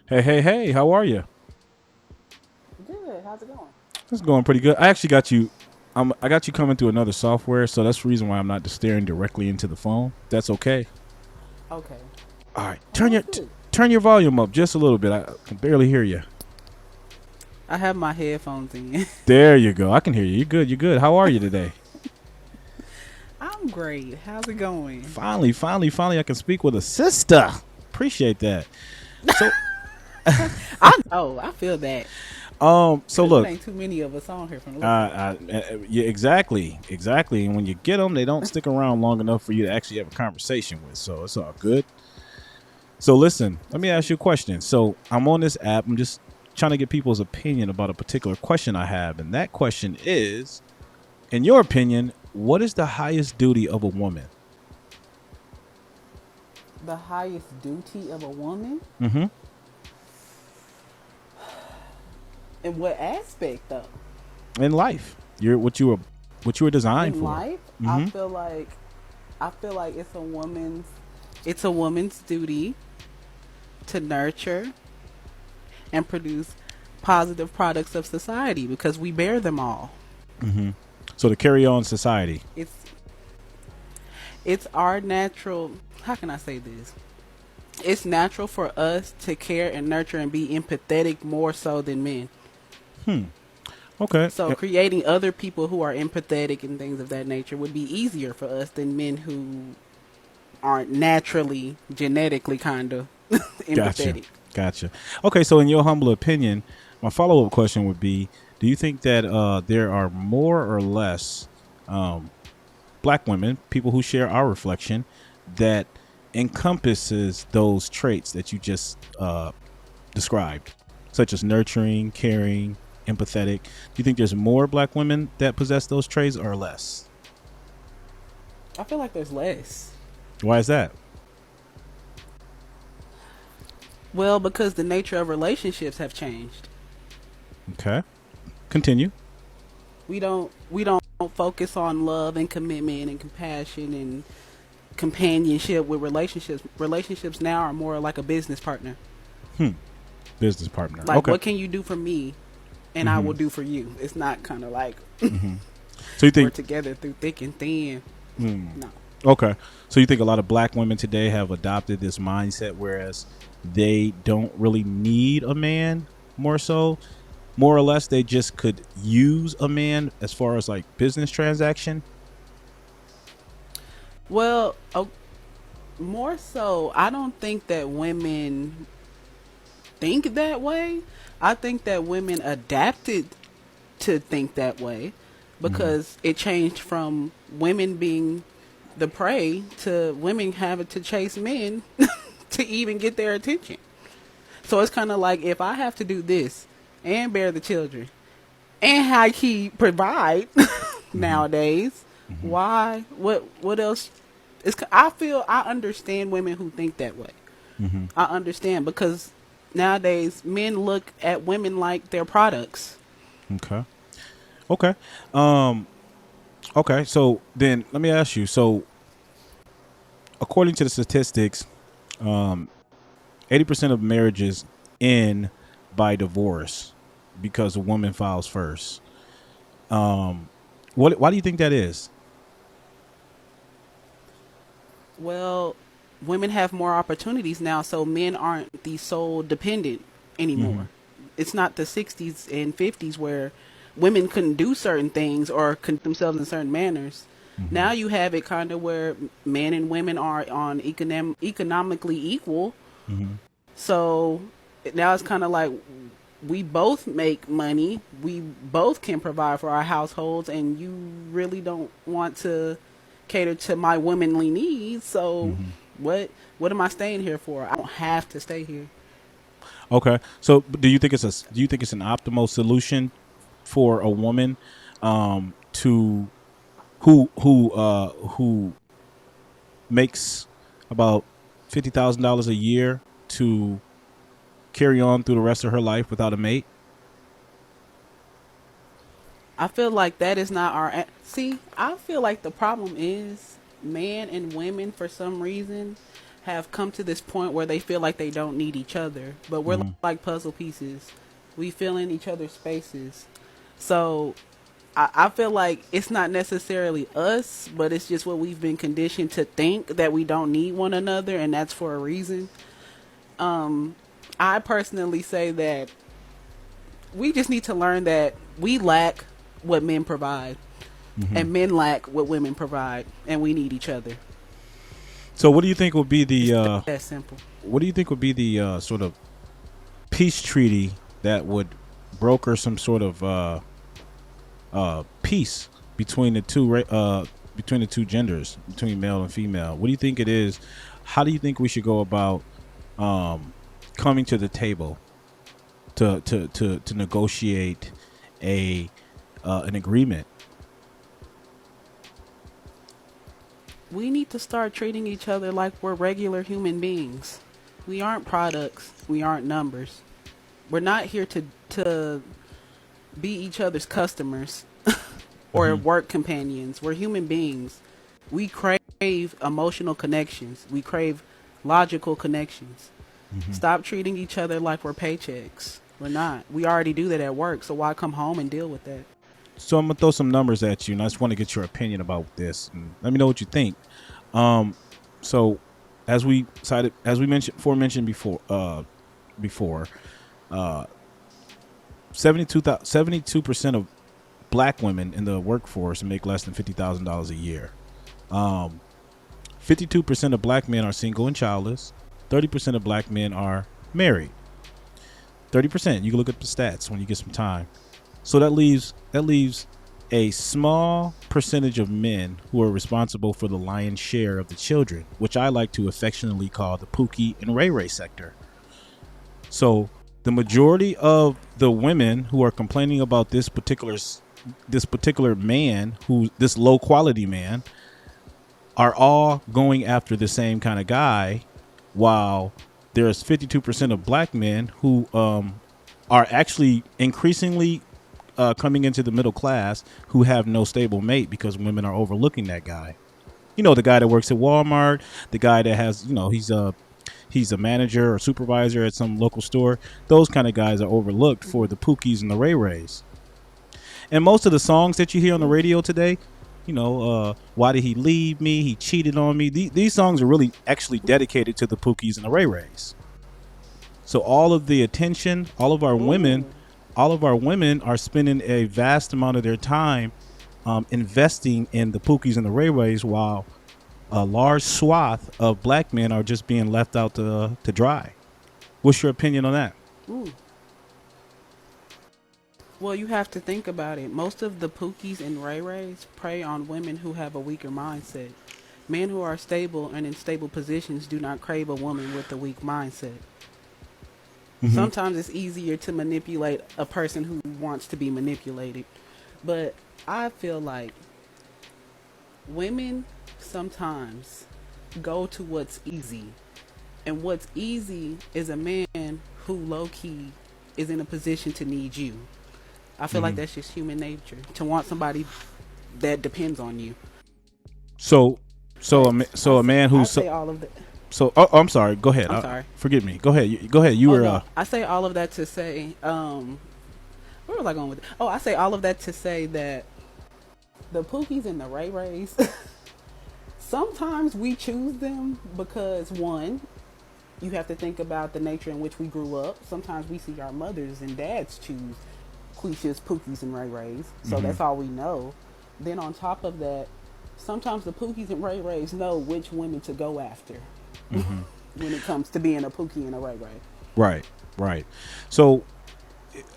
Hey, hey, hey, how are you? Good. How's it going? It's going pretty good. I actually got you. I got you coming through another software, so that's the reason why I'm not just staring directly into the phone. That's okay. Okay. All right, Well, that's good. turn your volume up just a little bit. I can barely hear you. I have my headphones in. There you go. I can hear you. You're good. You're good. How are you today? I'm great. How's it going? Finally, I can speak with a sister. Appreciate that. So, I know. I feel that so because it look, ain't too many of us on here from the looks of it. yeah, exactly. And when you get them, they don't stick around long enough for you to actually have a conversation with. So it's all good. So listen, let That's me ask true. you a question. So I'm on this app. I'm just trying to get people's opinion about a particular question I have, and that question is, in your opinion, what is the highest duty of a woman? The highest duty of a woman? Mm-hmm. In what aspect, though? In life, you're what you were designed In for. life, Mm-hmm. I feel like it's a woman's duty to nurture and produce positive products of society because we bear them all. Mm-hmm. So to carry on society. It's it's our natural. How can I say this? It's natural for us to care and nurture and be empathetic more so than men. Hmm. Okay. So creating other people who are empathetic and things of that nature would be easier for us than men who aren't naturally, genetically kind of Gotcha. empathetic. Gotcha. Okay. So in your humble opinion, my follow up question would be: do you think that there are more or less um, black women, people who share our reflection, that encompasses those traits that you just described, such as nurturing, caring, empathetic? Do you think there's more black women that possess those traits or less? I feel like there's less. Why is that? Well, because the nature of relationships have changed. Okay. Continue. We don't focus on love and commitment and compassion and companionship with relationships. Relationships now are more like a business partner. Hmm. Business partner. Like, Okay. what can you do for me, and I Mm-hmm. will do for you. It's not kind of like Mm-hmm. So you we're think? together through thick and thin. Hmm. No. Okay. So you think a lot of black women today have adopted this mindset, whereas they don't really need a man, more so, more or less, they just could use a man as far as like business transaction. Well, more so, I don't think that women think that way. I think that women adapted to think that way Mm-hmm. because it changed from women being the prey to women having to chase men to even get their attention. So it's kind of like if I have to do this and bear the children and high key provide Mm-hmm. nowadays, Mm-hmm. why? What else? I feel I understand women who think that way. Mm-hmm. I understand because nowadays men look at women like they're products. Okay. Okay. Um. Okay. So then, let me ask you. So, according to the statistics, 80% of marriages end by divorce because a woman files first. Um. What? Why do you think that is? Well, women have more opportunities now, so men aren't the sole dependent Mm-hmm. anymore. It's not the 60s and 50s where women couldn't do certain things or conduct themselves in certain manners. Mm-hmm. Now you have it kind of where men and women are on economically equal. Mm-hmm. So now it's kind of like we both make money, we both can provide for our households, and you really don't want to cater to my womanly needs. So Mm-hmm. what am I staying here for? I don't have to stay here. Okay. So, do you think it's an optimal solution for a woman to who makes about $50,000 a year to carry on through the rest of her life without a mate? I feel like that is not our see. I feel like the problem is men and women for some reason have come to this point where they feel like they don't need each other, but we're Mm-hmm. like puzzle pieces. We fill in each other's spaces. So I feel like it's not necessarily us, but it's just what we've been conditioned to think, that we don't need one another, and that's for a reason. I personally say that we just need to learn that we lack what men provide, Mm-hmm. and men lack what women provide, and we need each other. So, what do you think would be It's the that simple. what do you think would be the sort of peace treaty that would broker some sort of peace between between the two genders, between male and female? What do you think it is? How do you think we should go about coming to the table to negotiate a an agreement? We need to start treating each other like we're regular human beings. We aren't products. We aren't numbers. We're not here to be each other's customers or Mm-hmm. work companions. We're human beings. We crave emotional connections. We crave logical connections. Mm-hmm. Stop treating each other like we're paychecks. We're not. We already do that at work, so why come home and deal with that? So I'm gonna throw some numbers at you, and I just want to get your opinion about this. And let me know what you think. Um, so as we mentioned before, uh, 72% of black women in the workforce make less than $50,000 a year. 52% of black men are single and childless. 30% of black men are married. 30%. You can look at the stats when you get some time. So that leaves a small percentage of men who are responsible for the lion's share of the children, which I like to affectionately call the Pookie and Ray Ray sector. So the majority of the women who are complaining about this particular man, who this low quality man, are all going after the same kind of guy, while there's 52% of black men who are actually increasingly coming into the middle class, who have no stable mate because women are overlooking that guy. You know, the guy that works at Walmart, the guy that has, he's a manager or supervisor at some local store. Those kind of guys are overlooked for the Pookies and the Ray Rays. And most of the songs that you hear on the radio today, why did he leave me? He cheated on me. These songs are really actually dedicated to the Pookies and the Ray Rays. So all of the attention, Ooh. all of our women are spending a vast amount of their time investing in the Pookies and the Ray Rays, while a large swath of black men are just being left out to dry. What's your opinion on that? Ooh. Well, you have to think about it. Most of the Pookies and Ray Rays prey on women who have a weaker mindset. Men who are stable and in stable positions do not crave a woman with a weak mindset. Mm-hmm. Sometimes it's easier to manipulate a person who wants to be manipulated. But I feel like women sometimes go to what's easy. And what's easy is a man who low key is in a position to need you. I feel like Mm-hmm. that's just human nature, to want somebody that depends on you. So, Facts. so a man I who's say all of that. I'm sorry. Go ahead. I'm sorry. Forgive me. Go ahead. Go ahead. You Oh were. no, I say all of that to say, where was I going with it? Oh, I say all of that to say that the Pookies and the Ray Rays, sometimes we choose them because, one, you have to think about the nature in which we grew up. Sometimes we see our mothers and dads choose Quisha's, Pookies, and Ray Rays, so Mm-hmm. that's all we know. Then on top of that, sometimes the Pookies and Ray Rays know which women to go after Mm-hmm. when it comes to being a Pookie and a Ray Ray. Right. Right. So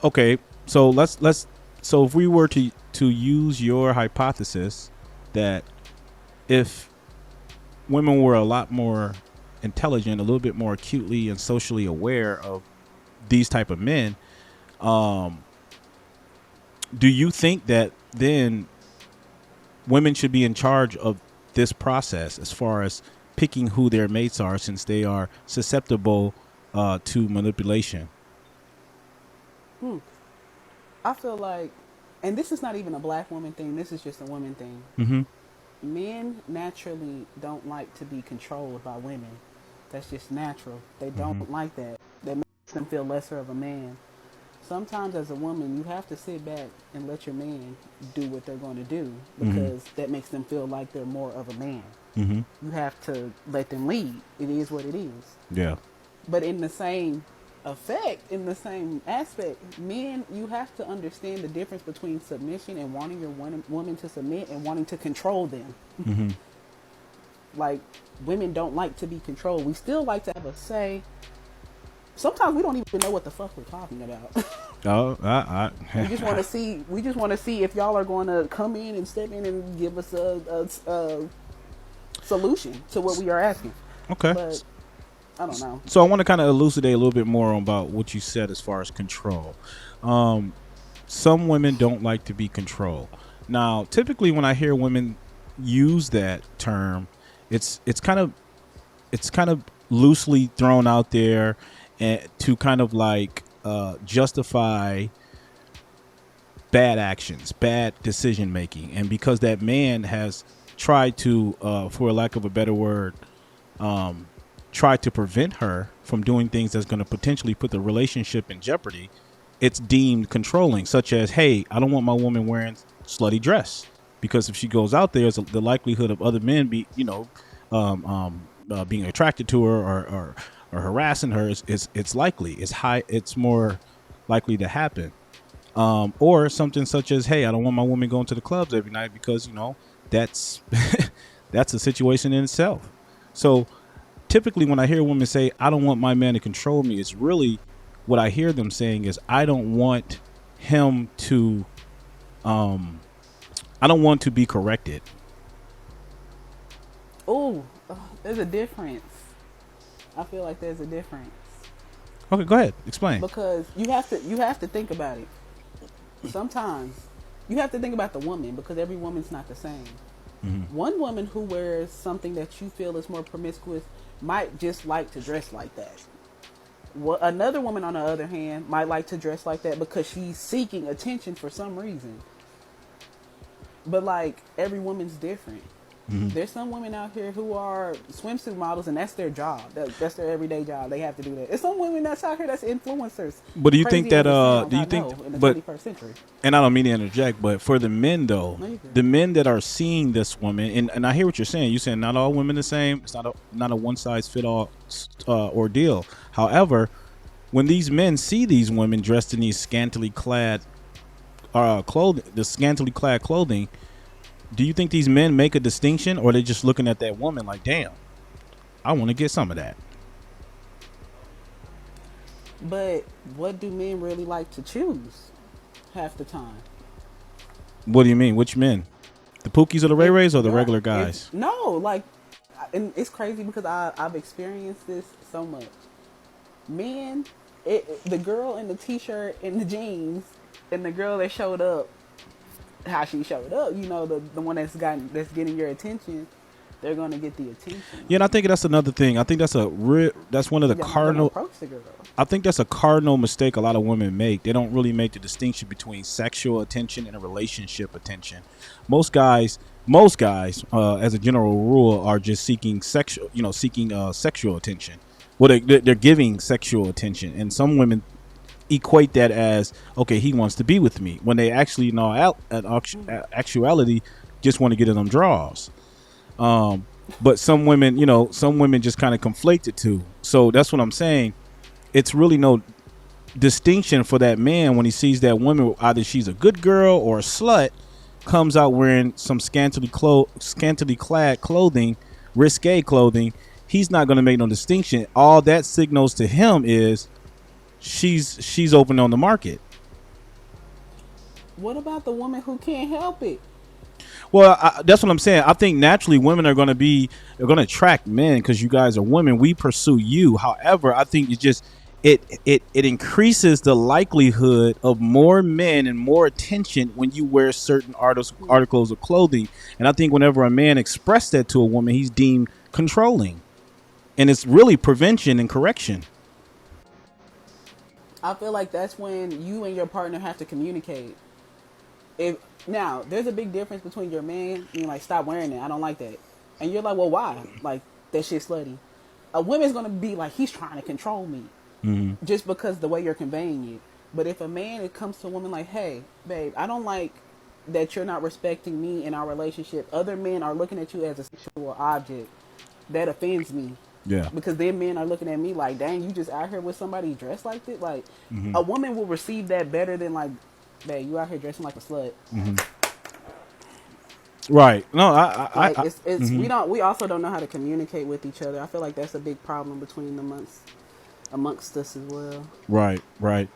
okay. So if we were to use your hypothesis that if women were a lot more intelligent, a little bit more acutely and socially aware of these type of men, um, do you think that then women should be in charge of this process as far as picking who their mates are, since they are susceptible to manipulation? Hmm. I feel like, and this is not even a black woman thing, this is just a woman thing. Mm-hmm. Men naturally don't like to be controlled by women. That's just natural. They Mm-hmm. don't like that. That makes them feel lesser of a man. Sometimes as a woman, you have to sit back and let your man do what they're going to do Mm-hmm. because that makes them feel like they're more of a man. Mm-hmm. You have to let them lead. It is what it is. Yeah. But in the same effect, in the same aspect, men, you have to understand the difference between submission and wanting your woman to submit and wanting to control them. Mm-hmm. Like, women don't like to be controlled. We still like to have a say. Sometimes we don't even know what the fuck we're talking about. Oh, We just want to see. We just want to see if y'all are going to come in and step in and give us a solution to what we are asking. okay. But I don't know. So I want to kind of elucidate a little bit more about what you said as far as control. Um, some women don't like to be controlled. Now, typically, when I hear women use that term, it's kind of loosely thrown out there, and to kind of like justify bad actions, bad decision making, and because that man has tried to, for lack of a better word, try to prevent her from doing things that's going to potentially put the relationship in jeopardy, it's deemed controlling, such as, hey, I don't want my woman wearing slutty dress because if she goes out there, the likelihood of other men being attracted to her or harassing her is it's likely, it's high, it's more likely to happen. Or something such as, hey, I don't want my woman going to the clubs every night because that's that's a situation in itself. So typically when I hear women say, I don't want my man to control me, it's really what I hear them saying is, him to um I don't want to be corrected. Oh, there's a difference. I feel like there's a difference Okay, go ahead, explain. because you have to think about it. Sometimes you have to think about the woman because every woman's not the same. Mm-hmm. One woman who wears something that you feel is more promiscuous might just like to dress like that. Another woman, on the other hand, might like to dress like that because she's seeking attention for some reason. But like every woman's different. Mm-hmm. There's some women out here who are swimsuit models, and that's their job. That's their everyday job. They have to do that. There's some women that's out here that's influencers. But do you think Crazy that as it sounds, do you I think know, in the but 21st century. and I don't mean to interject, but for the men though, No, you good. the men that are seeing this woman, and I hear what you're saying. You're saying not all women the same. It's not a one size fit all ordeal. However, when these men see these women dressed in these scantily clad clothing, do you think these men make a distinction, or are they just looking at that woman like, damn, I want to get some of that? But what do men really like to choose half the time? What do you mean? Which men? The Pookies or the Ray If Rays or the you're, regular if guys? no, like, and it's crazy because I've experienced this so much. Men, the girl in the t-shirt and the jeans, and the girl that showed up, how she showed up, the one that's getting your attention, they're gonna get the attention. Yeah, and I think that's another thing. I think that's one of the You're not gonna cardinal. approach the girl. I think that's a cardinal mistake a lot of women make. They don't really make the distinction between sexual attention and a relationship attention. Most guys, as a general rule, are just seeking sexual attention. Well, they're giving sexual attention, and some women equate that as, okay, he wants to be with me, when they actually, actuality, just want to get in them draws. But some women just kind of conflate the two. So that's what I'm saying. It's really no distinction for that man when he sees that woman, either she's a good girl or a slut, comes out wearing some scantily clad clothing, risque clothing. He's not going to make no distinction. All that signals to him is she's open on the market. What about the woman who can't help it? Well, that's what I'm saying. I think naturally women are going to attract men because you guys are women. We pursue you. However, I think it increases the likelihood of more men and more attention when you wear certain articles of clothing. And I think whenever a man expresses that to a woman, he's deemed controlling, and it's really prevention and correction. I feel like that's when you and your partner have to communicate. If now there's a big difference between your man being like, stop wearing it, I don't like that, and you're like, well, why? Like, that shit slutty. a woman's gonna be like, he's trying to control me, just because the way you're conveying it. But if a man, it comes to a woman like, hey, babe, I don't like that you're not respecting me in our relationship. Other men are looking at you as a sexual object. That offends me. Yeah. Because then men are looking at me like, dang, you just out here with somebody dressed like this. Like, a woman will receive that better than like, babe, you out here dressing like a slut. Right. No, Like, it's we also don't know how to communicate with each other. I feel like that's a big problem between amongst us as well. right, right.